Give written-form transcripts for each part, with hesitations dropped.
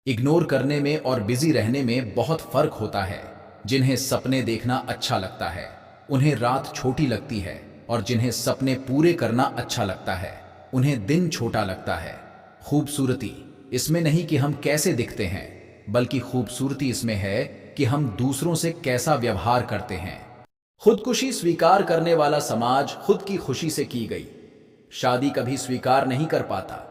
Ignore करने में और बिजी रहने में बहुत फर्क होता है। जिन्हें सपने देखना अच्छा लगता है उन्हें रात छोटी लगती है, और जिन्हें सपने पूरे करना अच्छा लगता है उन्हें दिन छोटा लगता है। खूबसूरती इसमें नहीं कि हम कैसे दिखते हैं, बल्कि खूबसूरती इसमें है कि हम दूसरों से कैसा व्यवहार करते हैं। खुदकुशी स्वीकार करने वाला समाज खुद की खुशी से की गई शादी कभी स्वीकार नहीं कर पाता।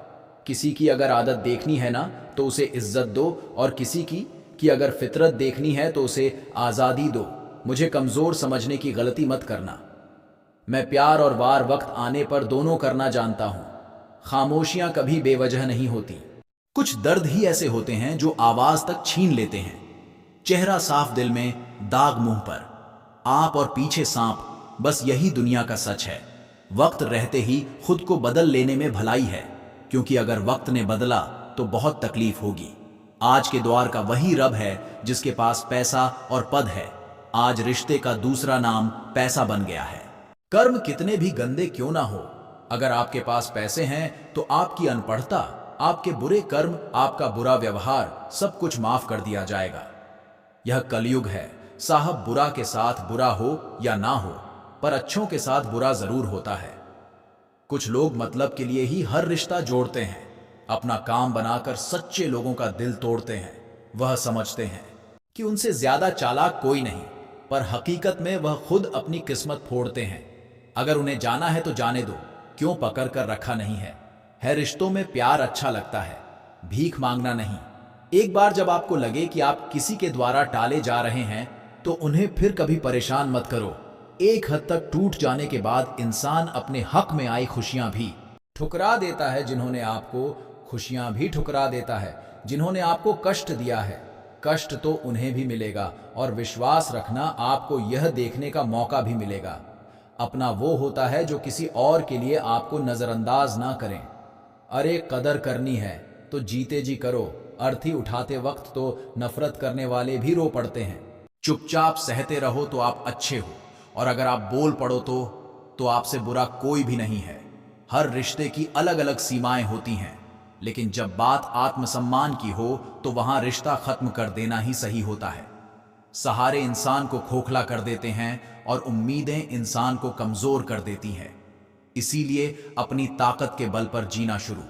किसी की अगर आदत देखनी है ना तो उसे इज्जत दो, और किसी की कि अगर फितरत देखनी है तो उसे आज़ादी दो। मुझे कमज़ोर समझने की गलती मत करना। मैं प्यार और वार वक्त आने पर दोनों करना जानता हूं। खामोशियां कभी बेवजह नहीं होती। कुछ दर्द ही ऐसे होते हैं जो आवाज तक छीन लेते हैं। चेहरा साफ दिल में, दाग मुंह पर, आप और पीछे सांप, बस यही दुनिया का सच है। वक्त रहते ही खुद को बदल लेने में भलाई है, क्योंकि अगर वक्त ने बदला तो बहुत तकलीफ होगी। आज के द्वार का वही रब है जिसके पास पैसा और पद है। आज रिश्ते का दूसरा नाम पैसा बन गया है। कर्म कितने भी गंदे क्यों ना हो, अगर आपके पास पैसे हैं तो आपकी अनपढ़ता, आपके बुरे कर्म, आपका बुरा व्यवहार, सब कुछ माफ कर दिया जाएगा। यह कलयुग है साहब। बुरा के साथ बुरा हो या ना हो, पर अच्छों के साथ बुरा जरूर होता है। कुछ लोग मतलब के लिए ही हर रिश्ता जोड़ते हैं, अपना काम बनाकर सच्चे लोगों का दिल तोड़ते हैं। वह समझते हैं कि उनसे ज्यादा चालाक कोई नहीं, पर हकीकत में वह खुद अपनी किस्मत फोड़ते हैं। अगर उन्हें जाना है तो जाने दो, क्यों पकड़ कर रखा नहीं है। रिश्तों में प्यार अच्छा लगता है, भीख मांगना नहीं। एक बार जब आपको लगे कि आप किसी के द्वारा टाले जा रहे हैं तो उन्हें फिर कभी परेशान मत करो। एक हद तक टूट जाने के बाद इंसान अपने हक में आई खुशियां भी ठुकरा देता है। जिन्होंने आपको खुशियां भी ठुकरा देता है। जिन्होंने आपको कष्ट दिया है, कष्ट तो उन्हें भी मिलेगा, और विश्वास रखना आपको यह देखने का मौका भी मिलेगा। अपना वो होता है जो किसी और के लिए आपको नजरअंदाज ना करें। अरे कदर करनी है तो जीते जी करो। अर्थी उठाते वक्त तो नफरत करने वाले भी रो पड़ते हैं। चुपचाप सहते रहो तो आप अच्छे हो, और अगर आप बोल पड़ो तो आपसे बुरा कोई भी नहीं है। हर रिश्ते की अलग अलग सीमाएं होती हैं, लेकिन जब बात आत्मसम्मान की हो तो वहां रिश्ता खत्म कर देना ही सही होता है। सहारे इंसान को खोखला कर देते हैं और उम्मीदें इंसान को कमजोर कर देती हैं। इसीलिए अपनी ताकत के बल पर जीना शुरू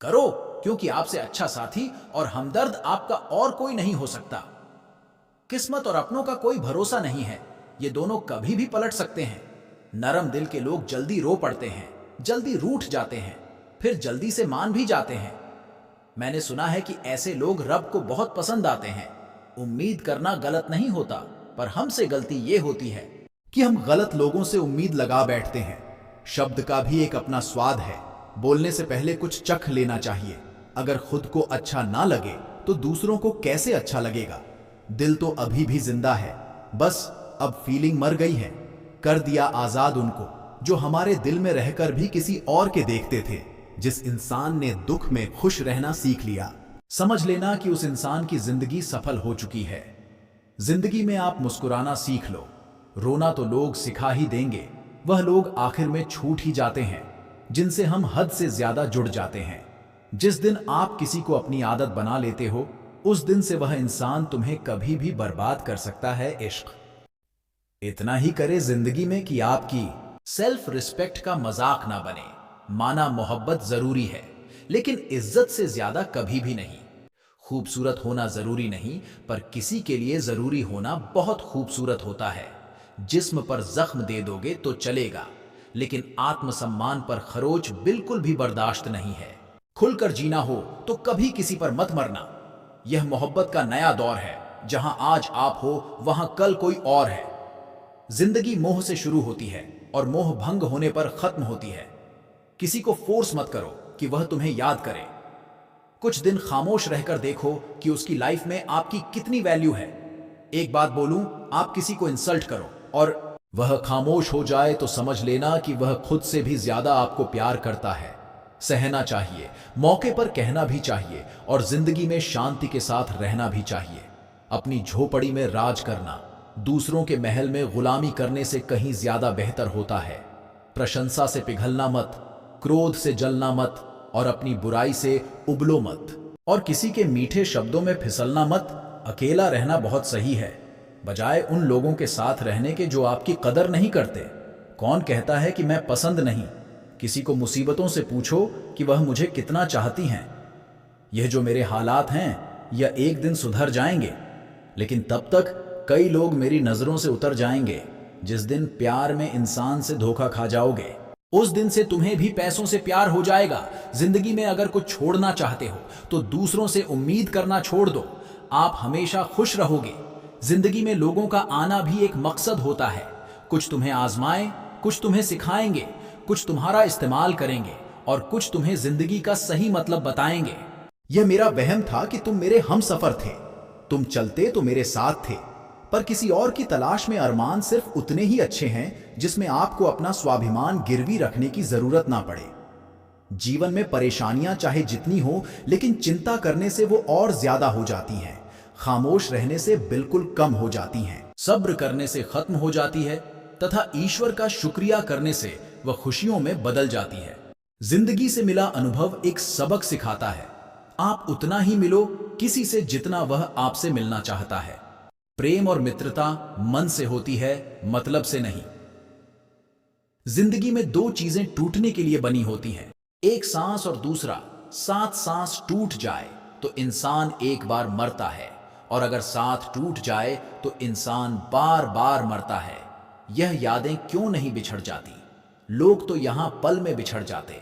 करो, क्योंकि आपसे अच्छा साथी और हमदर्द आपका और कोई नहीं हो सकता। किस्मत और अपनों का कोई भरोसा नहीं है, ये दोनों कभी भी पलट सकते हैं। नरम दिल के लोग जल्दी रो पड़ते हैं, जल्दी रूठ जाते हैं, फिर जल्दी से मान भी जाते हैं। मैंने सुना है कि ऐसे लोग रब को बहुत पसंद आते हैं। उम्मीद करना गलत नहीं होता, पर हमसे गलती ये होती है कि हम गलत लोगों से उम्मीद लगा बैठते हैं। शब्द का भी एक अपना स्वाद है, बोलने से पहले कुछ चख लेना चाहिए। अगर खुद को अच्छा ना लगे तो दूसरों को कैसे अच्छा लगेगा। दिल तो अभी भी जिंदा है, बस अब फीलिंग मर गई है। कर दिया आजाद उनको जो हमारे दिल में रहकर भी किसी और के देखते थे। जिस इंसान ने दुख में खुश रहना सीख लिया, समझ लेना कि उस इंसान की जिंदगी सफल हो चुकी है। जिंदगी में आप मुस्कुराना सीख लो, रोना तो लोग सिखा ही देंगे। वह लोग आखिर में छूट ही जाते हैं जिनसे हम हद से ज्यादा जुड़ जाते हैं। जिस दिन आप किसी को अपनी आदत बना लेते हो, उस दिन से वह इंसान तुम्हें कभी भी बर्बाद कर सकता है। इश्क इतना ही करे जिंदगी में कि आपकी सेल्फ रिस्पेक्ट का मजाक ना बने। माना मोहब्बत जरूरी है, लेकिन इज्जत से ज्यादा कभी भी नहीं। खूबसूरत होना जरूरी नहीं, पर किसी के लिए जरूरी होना बहुत खूबसूरत होता है। जिस्म पर जख्म दे दोगे तो चलेगा, लेकिन आत्मसम्मान पर खरोच बिल्कुल भी बर्दाश्त नहीं है। खुलकर जीना हो तो कभी किसी पर मत मरना। यह मोहब्बत का नया दौर है, जहां आज आप हो वहां कल कोई और है। जिंदगी मोह से शुरू होती है और मोह भंग होने पर खत्म होती है। किसी को फोर्स मत करो कि वह तुम्हें याद करे। कुछ दिन खामोश रहकर देखो कि उसकी लाइफ में आपकी कितनी वैल्यू है। एक बात बोलूं, आप किसी को इंसल्ट करो और वह खामोश हो जाए तो समझ लेना कि वह खुद से भी ज्यादा आपको प्यार करता है। सहना चाहिए, मौके पर कहना भी चाहिए, और जिंदगी में शांति के साथ रहना भी चाहिए। अपनी झोपड़ी में राज करना दूसरों के महल में गुलामी करने से कहीं ज्यादा बेहतर होता है। प्रशंसा से पिघलना मत, क्रोध से जलना मत, और अपनी बुराई से उबलो मत। और किसी के मीठे शब्दों में फिसलना मत। अकेला रहना बहुत सही है, बजाय उन लोगों के साथ रहने के जो आपकी कदर नहीं करते। कौन कहता है कि मैं पसंद नहीं? किसी को मुसीबतों से पूछो कि वह मुझे कितना चाहती हैं। यह जो मेरे हालात हैं यह एक दिन सुधर जाएंगे, लेकिन तब तक कई लोग मेरी नजरों से उतर जाएंगे। जिस दिन प्यार में इंसान से धोखा खा जाओगे, उस दिन से तुम्हें भी पैसों से प्यार हो जाएगा। जिंदगी में अगर कुछ छोड़ना चाहते हो तो दूसरों से उम्मीद करना छोड़ दो। आप हमेशा खुश रहोगे। जिंदगी में लोगों का आना भी एक मकसद होता है। कुछ तुम्हें आजमाएं, कुछ तुम्हें सिखाएंगे, कुछ तुम्हारा इस्तेमाल करेंगे और कुछ तुम्हें जिंदगी का सही मतलब बताएंगे। यह मेरा वहम था कि तुम मेरे हम सफर थे। तुम चलते तो मेरे साथ थे, पर किसी और की तलाश में अरमान सिर्फ उतने ही अच्छे हैं जिसमें आपको अपना स्वाभिमान गिरवी रखने की जरूरत ना पड़े। जीवन में परेशानियां चाहे जितनी हो, लेकिन चिंता करने से वो और ज्यादा हो जाती हैं। खामोश रहने से बिल्कुल कम हो जाती हैं। सब्र करने से खत्म हो जाती है तथा ईश्वर का शुक्रिया करने से वह खुशियों में बदल जाती है। जिंदगी से मिला अनुभव एक सबक सिखाता है। आप उतना ही मिलो किसी से जितना वह आपसे मिलना चाहता है। प्रेम और मित्रता मन से होती है, मतलब से नहीं। जिंदगी में दो चीजें टूटने के लिए बनी होती हैं, एक सांस और दूसरा साथ सांस टूट जाए तो इंसान एक बार मरता है, और अगर साथ टूट जाए तो इंसान बार बार मरता है। यह यादें क्यों नहीं बिछड़ जाती? लोग तो यहां पल में बिछड़ जाते।